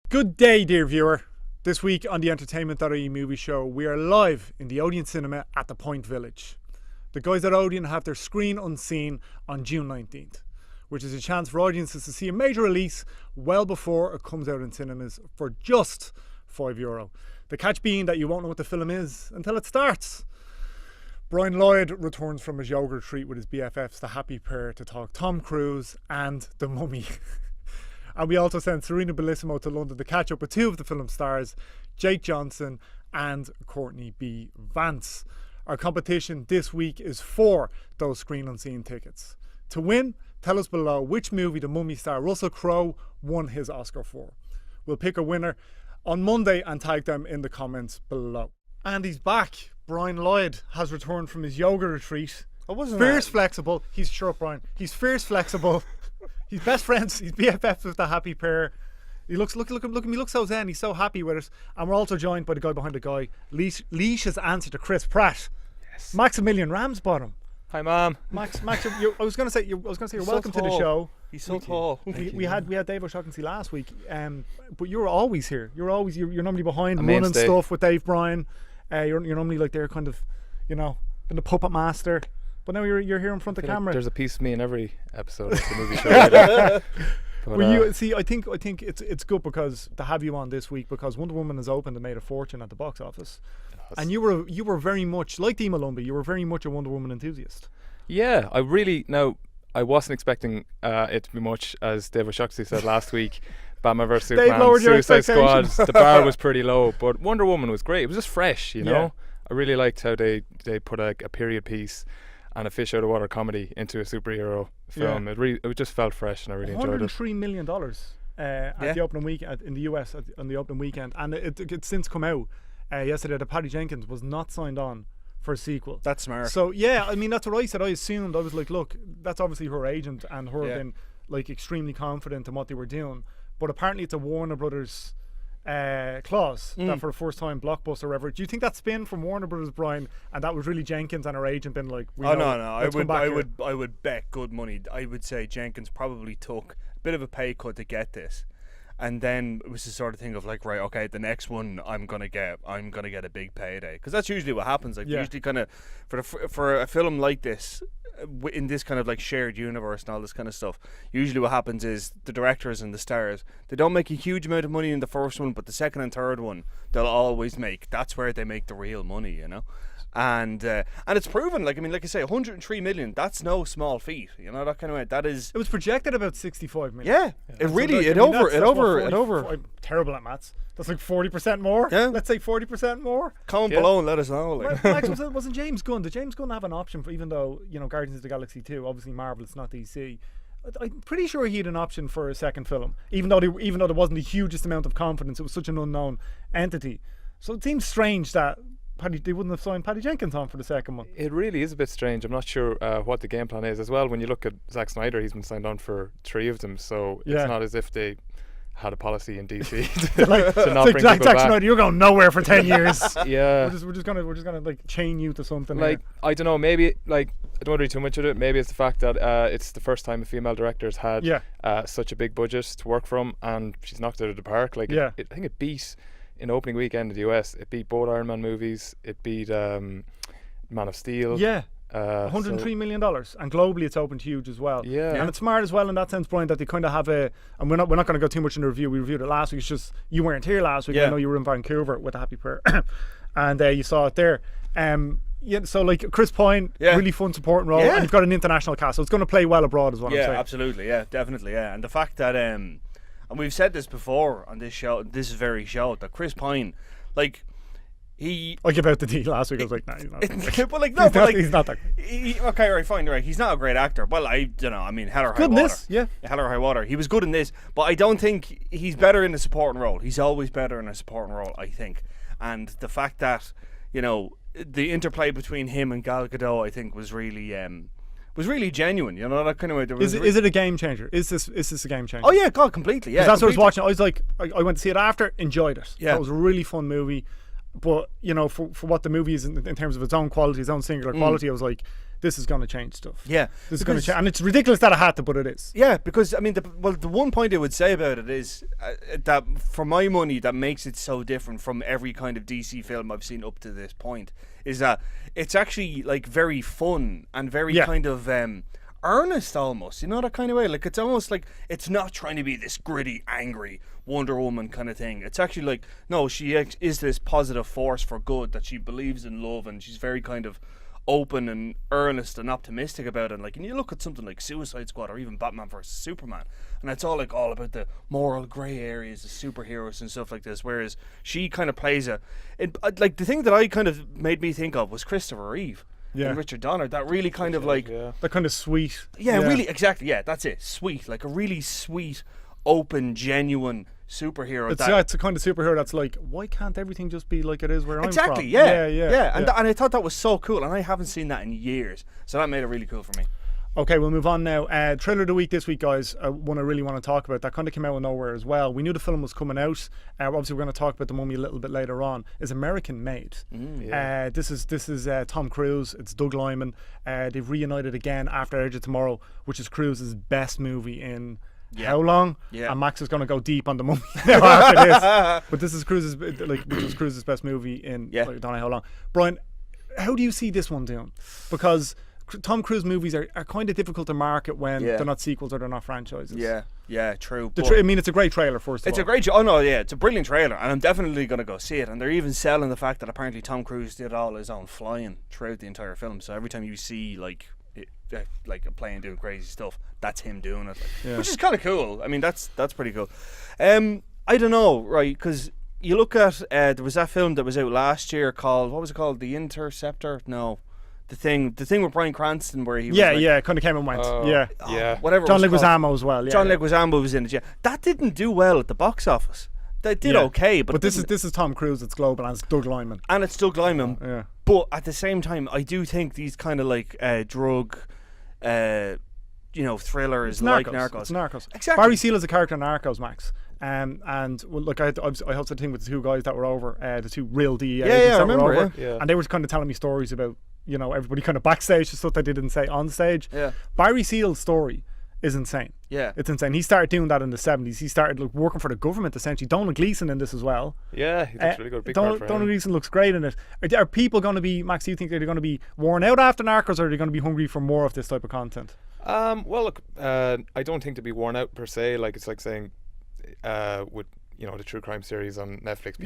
Good day, dear viewer. This week on the entertainment.ie movie show, we are live in the ODEON cinema at the Point Village. The guys at ODEON have their screen unseen on June 19th, which is a chance for audiences to see a major release well before it comes out in cinemas for just €5. The catch being that you won't know what the film is until it starts. Brian Lloyd returns from his yoga retreat with his BFFs, the happy pair, to talk Tom Cruise and The Mummy. And we also sent Serena Bellissimo to London to catch up with two of the film stars, Jake Johnson and Courtney B. Vance. Our competition this week is for those screen unseen tickets. To win, tell us below which movie the Mummy star Russell Crowe won his Oscar for. We'll pick a winner on Monday and tag them in the comments below. And he's back. Brian Lloyd has returned from his yoga retreat. Flexible. He's sure, Brian. He's fierce flexible. He's best friends. He's BFFs with the happy pair. He looks, look at him. He looks so zen. He's so happy with it. And we're also joined by the guy behind the guy, Leish's answer to Chris Pratt. Yes. Maximilian Ramsbottom. Hi, Mom. Max. I was going to say you're welcome to the show. He's so tall. We had Dave O'Shaughnessy last week. But you're always here. You're normally behind mainstay. running stuff with Dave Bryan. You're normally like there, kind of, been the puppet master. But now you're here in front of the camera. There's a piece of me in every episode of the movie show. But, I think it's good because to have you on this week, because Wonder Woman has opened and made a fortune at the box office, and you were very much like Dee Malumbi. You were very much a Wonder Woman enthusiast. Yeah, I wasn't expecting it to be much, as Dave O'Shaughnessy said last week. Batman vs Superman, Suicide Squad, the bar was pretty low, but Wonder Woman was great. It was just fresh, you know. Yeah. I really liked how they put a period piece and a fish out of water comedy into a superhero film. Yeah. It just felt fresh, and I really enjoyed it. $103 million at the opening week in the US on the opening weekend, and it's since come out yesterday that Patty Jenkins was not signed on for a sequel. That's smart. So yeah, I mean, that's what I said. I assumed, I was like, look, that's obviously her agent and her being like extremely confident in what they were doing, but apparently it's a Warner Brothers clause that for the first time Blockbuster or whatever. Do you think that's been from Warner Brothers, Brian, and that was really Jenkins and her agent been like, no, I would bet good money. I would say Jenkins probably took a bit of a pay cut to get this, and then it was the sort of thing of like, right, okay, the next one I'm gonna get a big payday, because that's usually what happens. Like usually kind of for a film like this, in this kind of like shared universe and all this kind of stuff, usually what happens is the directors and the stars, they don't make a huge amount of money in the first one, but the second and third one they'll always make. That's where they make the real money, you know. And it's proven. Like I say, 103 million. That's no small feat. You know, that kind of way. That is. It was projected about 65 million. Yeah, I'm terrible at maths. That's like 40% more. Yeah, let's say 40% more. Comment below and let us know. Like. Max, wasn't James Gunn? Did James Gunn have an option for, even though Guardians of the Galaxy 2, obviously Marvel, it's not DC. I'm pretty sure he had an option for a second film, even though there wasn't the hugest amount of confidence. It was such an unknown entity. So it seems strange that they wouldn't have signed Patty Jenkins on for the second one. It really is a bit strange. I'm not sure what the game plan is as well. When you look at Zack Snyder, he's been signed on for 3 of them, so it's not as if they had a policy in DC to not bring people back. Snyder, you're going nowhere for 10 years. Yeah, we're just gonna like chain you to something. Like here. I don't know. Maybe like I don't want to read too much of it. Maybe it's the fact that it's the first time a female director has had such a big budget to work from, and she's knocked it out of the park. Like I think it beat. In opening weekend in the US, it beat both Iron Man movies. It beat Man of Steel. Yeah, $103 million, and globally it's opened huge as well. Yeah, and it's smart as well in that sense, Brian, that they kind of have and we're not going to go too much in the review. We reviewed it last week. It's just you weren't here last week. I know you were in Vancouver with a happy pair, and you saw it there. So like Chris Pine, really fun supporting role, and you've got an international cast, so it's going to play well abroad as well. Yeah, absolutely. Yeah, definitely. Yeah, and the fact that and we've said this before on this show, this very show, that Chris Pine, like, I gave out the D last week. I was like, nah, he's not. But like, no, he's not that. Okay, right, fine, right. He's not a great actor. Well, I don't know. I mean, Hell or High Water. Hell or High Water. He was good in this, but I don't think he's better in a supporting role. He's always better in a supporting role, I think. And the fact that the interplay between him and Gal Gadot, I think, was really genuine, that kind of way. Is it a game changer? Is this a game changer? Oh yeah, God, completely. Yeah, that's what I was watching. I was like, I went to see it after, enjoyed it. Yeah, it was a really fun movie. But for what the movie is in terms of its own quality, its own singular quality, I was like, this is going to change stuff. Yeah. This is going to change. And it's ridiculous that it had to, but it is. Yeah, because, I mean, the one point I would say about it is that, for my money, that makes it so different from every kind of DC film I've seen up to this point, is that it's actually, like, very fun and very kind of earnest almost, you know, that kind of way. Like, it's almost like it's not trying to be this gritty, angry Wonder Woman kind of thing. It's actually like, no, she is this positive force for good, that she believes in love, and she's very kind of open and earnest and optimistic about it. And, like, and you look at something like Suicide Squad or even Batman vs Superman, and it's all about the moral grey areas of superheroes and stuff like this, whereas she kind of plays like, the thing that I kind of made me think of was Christopher Reeve and Richard Donner, that really kind of like that kind of sweet, really, exactly, that's it, sweet, like a really sweet, open, genuine superhero. It's a kind of superhero that's like, why can't everything just be like it is where I'm from? And I thought that was so cool, and I haven't seen that in years, so that made it really cool for me. Okay, we'll move on now. Trailer of the week this week, guys, one I really want to talk about, that kind of came out of nowhere as well. We knew the film was coming out. Obviously, we're going to talk about The Mummy a little bit later on. Is American Made. This is Tom Cruise. It's Doug Liman. They've reunited again after Edge of Tomorrow, which is Cruise's best movie in how long? And Max is going to go deep on The Mummy now after this. But this is Cruise's best movie in I don't know how long. Brian, how do you see this one doing? Because Tom Cruise movies are kind of difficult to market when they're not sequels or they're not franchises. Yeah, true. I mean, it's a great trailer, first of all. It's a brilliant trailer, and I'm definitely going to go see it. And they're even selling the fact that apparently Tom Cruise did all his own flying throughout the entire film. So every time you see like a plane doing crazy stuff, that's him doing it, which is kind of cool. I mean, that's pretty cool. I don't know, right? Because you look at there was that film that was out last year called, what was it called? The Interceptor? No. The thing with Bryan Cranston where he was kind of came and went. Whatever. John Leguizamo as well. John Leguizamo was in it. Yeah, that didn't do well at the box office. They did okay, but this is Tom Cruise. It's global, and it's Doug Liman. Yeah. But at the same time, I do think these kind of like drug, thrillers like Narcos. It's Narcos. Exactly. Barry Seal is a character in Narcos, Max. And well, look, I hosted a thing with the two guys that were over, the two real DEA agents that were over, and they were kind of telling me stories about, everybody kind of backstage, the stuff they didn't say on stage. Yeah. Barry Seal's story is insane. Yeah. It's insane. He started doing that in the 70s. He started working for the government, essentially. Donald Gleeson in this as well. Yeah, he looks really good. Big part for him. Donald Gleeson looks great in it. Are people going to be, Max, do you think they're going to be worn out after Narcos, or are they going to be hungry for more of this type of content? Well, look, I don't think to be worn out per se. Like, it's like saying with the true crime series on Netflix,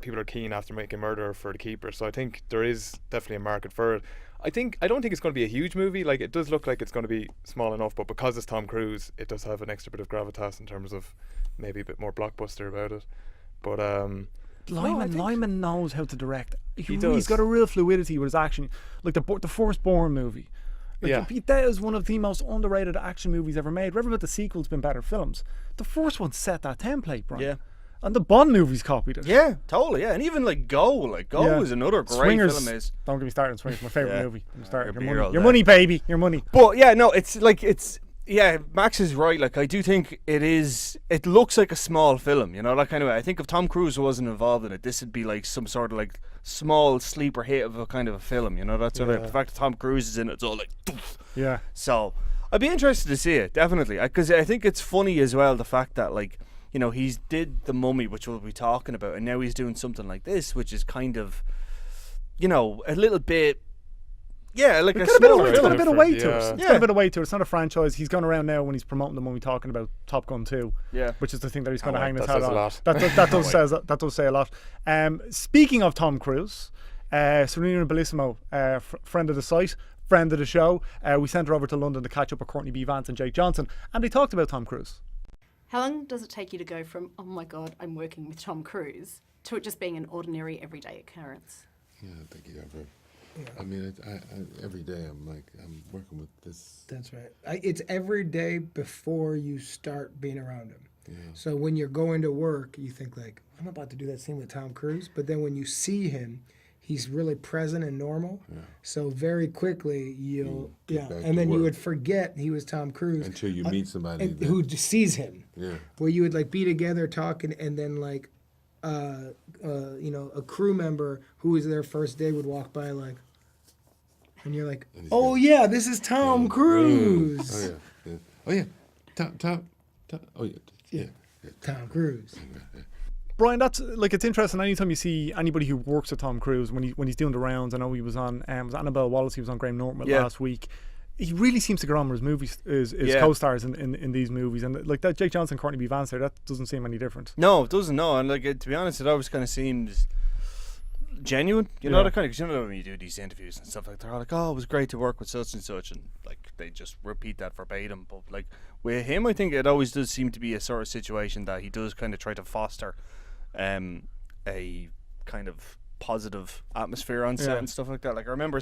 people are keen after making Murder for the Keeper, so I think there is definitely a market for it. I don't think it's going to be a huge movie. Like, it does look like it's going to be small enough, but because it's Tom Cruise, it does have an extra bit of gravitas in terms of maybe a bit more blockbuster about it. But Lyman knows how to direct. He does. He's got a real fluidity with his action. Like the Firstborn movie. That is one of the most underrated action movies ever made. Whatever about the sequel's been better films, the first one set that template, Brian. Yeah. And the Bond movies copied it. Yeah, totally. Yeah, and even like Go is another great Swingers, film. Don't get me started on Swingers. My favorite movie. Your money, baby. Your money. But Max is right. Like, I do think it looks like a small film, that kind of way. I think if Tom Cruise wasn't involved in it, this would be like some sort of like small sleeper hit of a kind of a film, that sort of, the fact that Tom Cruise is in it, it's all like, yeah. So I'd be interested to see it, definitely, because I think it's funny as well, the fact that, like, he's did The Mummy, which we'll be talking about, and now he's doing something like this, which is kind of, a little bit, like a smaller. It's got a bit of weight to it. It's got a bit of weight to it. It's not a franchise. He's gone around now when he's promoting The Mummy talking about Top Gun 2, which is the thing that he's going to hang his hat on. That does say a lot. Speaking of Tom Cruise, Serena Bellissimo, friend of the site, friend of the show, we sent her over to London to catch up with Courtney B. Vance and Jake Johnson, and they talked about Tom Cruise. How long does it take you to go from, oh my God, I'm working with Tom Cruise, to it just being an ordinary, everyday occurrence? Yeah, I think you ever. I mean, every day I'm working with this. That's right. It's every day before you start being around him. Yeah. So when you're going to work, you think like, I'm about to do that scene with Tom Cruise. But then when you see him, he's really present and normal. Yeah. So very quickly you would forget he was Tom Cruise until you meet somebody who just sees him. Yeah. Where you would like be together talking, and then like a crew member who was there first day would walk by like, and you're like, oh yeah, this is Tom Cruise. Oh yeah. Tom. Oh yeah. Tom Cruise. Brian, that's like, it's interesting. Anytime you see anybody who works with Tom Cruise when he's doing the rounds, I know he was on was Annabelle Wallace. He was on Graham Norton last week. He really seems to get on with his movies, his co-stars in these movies, and like that Jake Johnson, Courtney B. Vance there, that doesn't seem any different. No, it doesn't. No, and like to be honest, it always kind of seems genuine. You know, that kind of, cause you know when you do these interviews and stuff like that, they're all like, "Oh, it was great to work with such and such," and like they just repeat that verbatim. But like with him, I think it always does seem to be a sort of situation that he does kind of try to foster a kind of positive atmosphere on set and stuff like that. Like I remember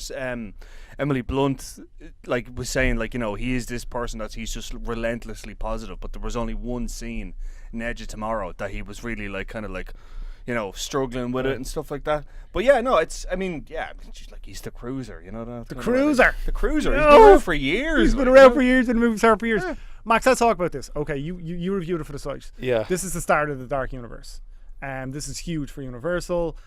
Emily Blunt like was saying, like, you know, he is this person that he's just relentlessly positive, but there was only one scene in Edge of Tomorrow that he was really like kind of like, you know, struggling with it and stuff like that. But yeah, no, it's, I mean, she's like, he's the cruiser, you know. The cruiser. The cruiser. He's been around for years. He's been around for years, been moving star for years. Max, let's talk about this. Okay, you reviewed it for the site. Yeah. This is the start of the Dark Universe. This is huge for Universal.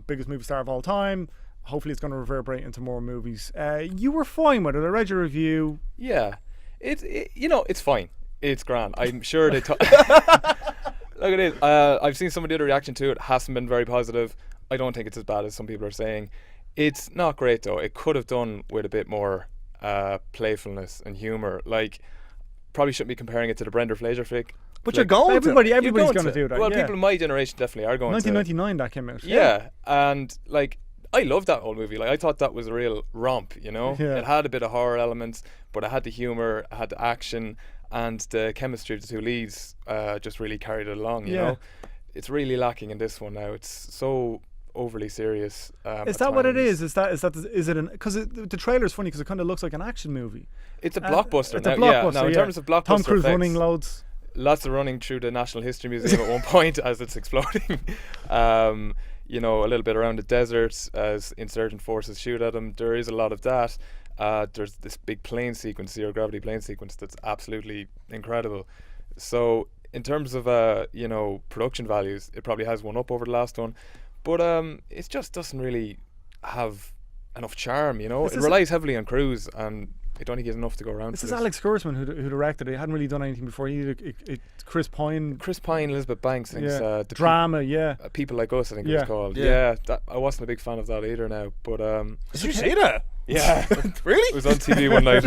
Biggest movie star of all time. Hopefully it's going to reverberate into more movies. You were fine with it. I read your review. Yeah. It's fine. It's grand. I'm sure they look at it. I've seen some of the other reaction to it. Hasn't been very positive. I don't think it's as bad as some people are saying. It's not great though. It could have done with a bit more playfulness and humour. Like, probably shouldn't be comparing it to the Brendan Fraser flick. But you're going everybody's going to do that. Well, people in my generation definitely are going 1999 that came out. Yeah, and like, I loved that whole movie. Like, I thought that was a real romp, you know? Yeah. It had a bit of horror elements, but it had the humour, it had the action, and the chemistry of the two leads just really carried it along, you know? It's really lacking in this one now. It's so overly serious. Is that what it is? Is it because the trailer's funny because it kind of looks like an action movie. It's a blockbuster. It's a blockbuster. Now in terms of blockbuster Tom Cruise effects, running loads. Lots of running through the National History Museum at one point as it's exploding. You know, a little bit around the desert as insurgent forces shoot at him. There is a lot of that. There's this big plane sequence, zero gravity plane sequence, that's absolutely incredible. So in terms of you know, production values, it probably has one up over the last one, but it just doesn't really have enough charm. You know, it relies heavily on Cruise, and I don't think he has enough to go around. This is Alex Kurtzman who directed it. He hadn't really done anything before. Chris Pine, Elizabeth Banks, the drama, People Like Us, I think it was called. I wasn't a big fan of that either now, but did you see that? Yeah. Really? It was on TV one night.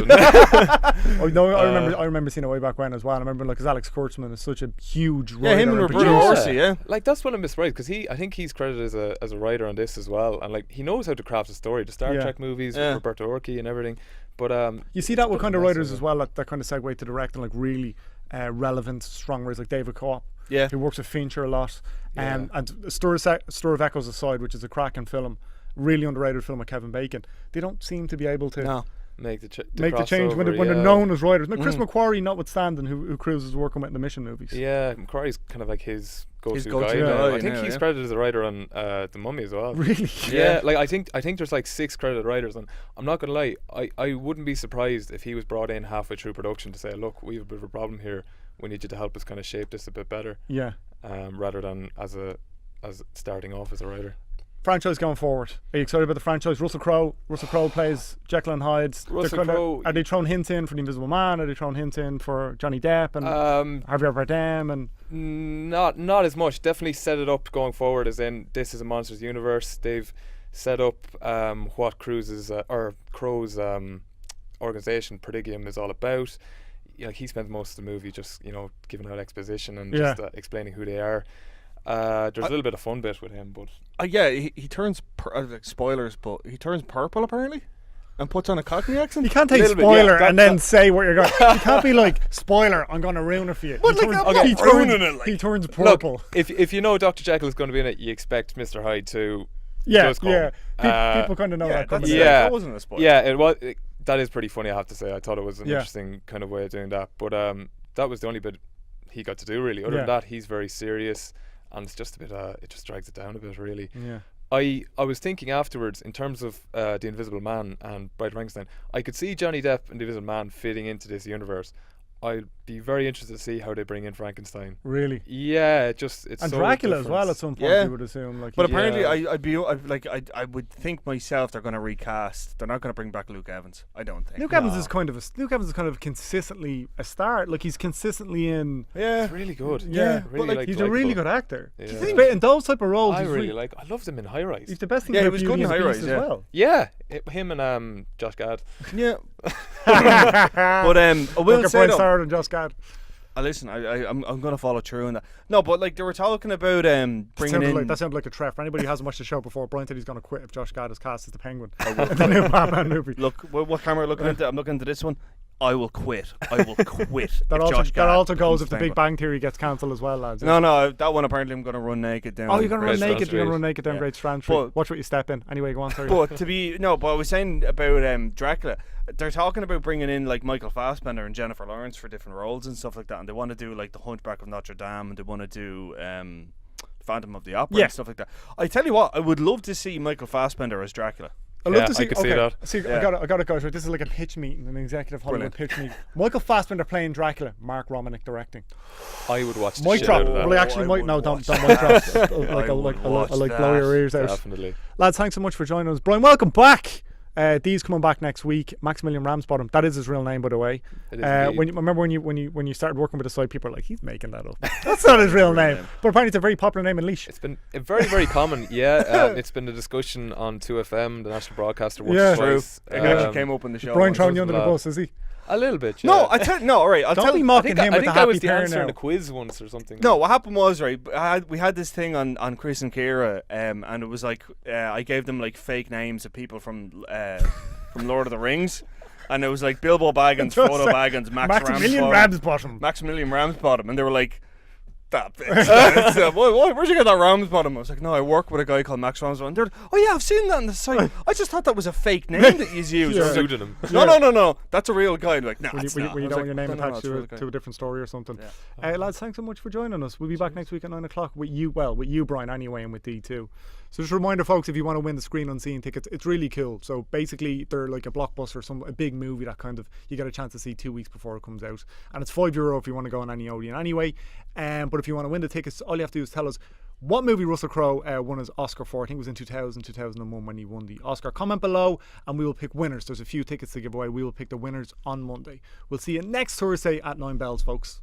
Oh no, I remember seeing it way back when as well. I remember, like, because Alex Kurtzman is such a huge writer. Yeah, him and Roberto Orsi, Like, that's what I'm surprised, because I think he's credited as a writer on this as well, and like, he knows how to craft a story. The Star Trek movies, with Roberto Orsi and everything. But you see that with kind of writers as well, that kind of segue to directing, like really relevant, strong writers like David Koepp, who works with Fincher a lot, and Stir of Echoes aside, which is a cracking film, really underrated film with Kevin Bacon. They don't seem to be able to make the change when they're known as writers. Now, Chris McQuarrie, notwithstanding, who Cruise is working with in the Mission movies. Yeah, McQuarrie's kind of like his go-to guy. I think he's credited as a writer on The Mummy as well. Really? Yeah, like I think there's like 6 credited writers, and I'm not gonna lie, I wouldn't be surprised if he was brought in halfway through production to say, look, we have a bit of a problem here. We need you to help us kind of shape this a bit better. Yeah. Rather than as starting off as a writer. Franchise going forward. Are you excited about the franchise? Russell Crowe plays Jekyll and Hyde. Are they throwing hints in for The Invisible Man? Are they throwing hints in for Johnny Depp and Javier Bardem? And not as much. Definitely set it up going forward, as in this is a monsters universe. They've set up what Crow's organization Prodigium is all about. You know, he spends most of the movie just, you know, giving out exposition and just explaining who they are. There's a little bit of fun bit with him, but he turns spoilers, but he turns purple apparently, and puts on a Cockney accent. You can't take spoiler and then say what you're going. You can't be like, spoiler, I'm going to ruin it for you. He turns purple. Look, if you know Dr. Jekyll is going to be in it, you expect Mr. Hyde to. People kind of know that. That wasn't a spoiler. Yeah, it was. That is pretty funny, I have to say. I thought it was an interesting kind of way of doing that, but that was the only bit he got to do really. Other than that, he's very serious. And it's just a bit, it just drags it down a bit, really. Yeah. I was thinking afterwards, in terms of The Invisible Man and Bride Frankenstein, I could see Johnny Depp and The Invisible Man fitting into this universe. I'd be very interested to see how they bring in Frankenstein. Really? Yeah, it's and so Dracula different. as well at some point. Yeah. You would assume. Like, But apparently, I would think myself they're going to recast. They're not going to bring back Luke Evans. I don't think. Luke Evans is kind of consistently a star. Like he's consistently in. Yeah, It's really good. Yeah, really but like, he's a really good actor. Yeah. In those type of roles, I he's really like. I loved him in High Rise. He's the best thing. Yeah, he about was Beauty good in and the High Beast Rise, as yeah. well. Yeah, him and Josh Gad. yeah. But I will Booker say Price though, Howard and Josh Gad. listen, I'm going to follow through on that. No, but like they were talking about bringing in. That sounded like a threat. For anybody who hasn't watched the show before, Brian said he's going to quit if Josh Gad is cast as the Penguin in the new Batman movie. Look, what camera are you looking into? I'm looking into this one. I will quit. I will quit. That if Josh Gad also goes becomes if the Penguin. Big Bang Theory gets cancelled as well, lads. No, that one apparently I'm going to run naked down. Oh, you're going to run Great naked. Strand You're going to Street. run naked down Yeah. Great Strand Street. But- Watch what you step in. Anyway, go on. Sorry. But but I was saying about Dracula. They're talking about bringing in like Michael Fassbender and Jennifer Lawrence for different roles and stuff like that, and they want to do like The Hunchback of Notre Dame, and they want to do Phantom of the Opera Yeah. and stuff like that. I tell you what, I would love to see Michael Fassbender as Dracula. I'd love Yeah, to see. I could see that. See, Yeah. I got to go. This is like a pitch meeting, an executive Hollywood Brilliant. pitch meeting. Michael Fassbender playing Dracula, Mark Romanek directing. I would watch the Mic shit drop. out of that. Well, actually, I might would no, watch don't mic drop. I would watch I'll that. blow your ears out. Definitely. Lads, thanks so much for joining us. Brian, welcome back. Dee's coming back next week. Maximilian Ramsbottom, that is his real name, by the way. It is indeed. When you started working with the site, people are like, he's making that up. That's not his real name. But apparently, it's a very popular name in Laois. It's been very, very common. Yeah, it's been a discussion on 2FM, the national broadcaster. Once Yeah. or twice. It actually came up in the show. Brian once. throwing you under the lad. bus, is he? A little bit. Yeah. No, all right. I'll Don't tell be you. mocking him I with the think I happy was the pair answer in now. a quiz once or something. No, what happened was right. We had this thing on Chris and Kira, and it was like I gave them like fake names of people from Lord of the Rings, and it was like Bilbo Baggins, Just Frodo say Baggins, Maximilian Ramsbottom, Ramsbottom. and they were like, that bitch. Where'd you get that Ramsbottom? I was like, no, I work with a guy called Max Ramsbottom. They're like, oh yeah, I've seen that on the site. I just thought that was a fake name that you used. I was like, Pseudonym. no, that's a real guy. Like, nah, it's not. When you I was don't like, want your name no, attached it's a real guy. to a different story or something. Yeah. Lads, thanks so much for joining us. We'll be back next week at 9 o'clock with you, Brian, anyway, and with Dee too. So just a reminder, folks, if you want to win the Screen Unseen tickets, it's really cool. So basically, they're like a blockbuster, a big movie that kind of you get a chance to see 2 weeks before it comes out, and it's €5 if you want to go on any Odeon anyway. But if you want to win the tickets, all you have to do is tell us what movie Russell Crowe won his Oscar for. I think it was in 2001 when he won the Oscar. Comment below and we will pick winners. There's a few tickets to give away. We will pick the winners on Monday. We'll see you next Thursday at 9 bells, folks.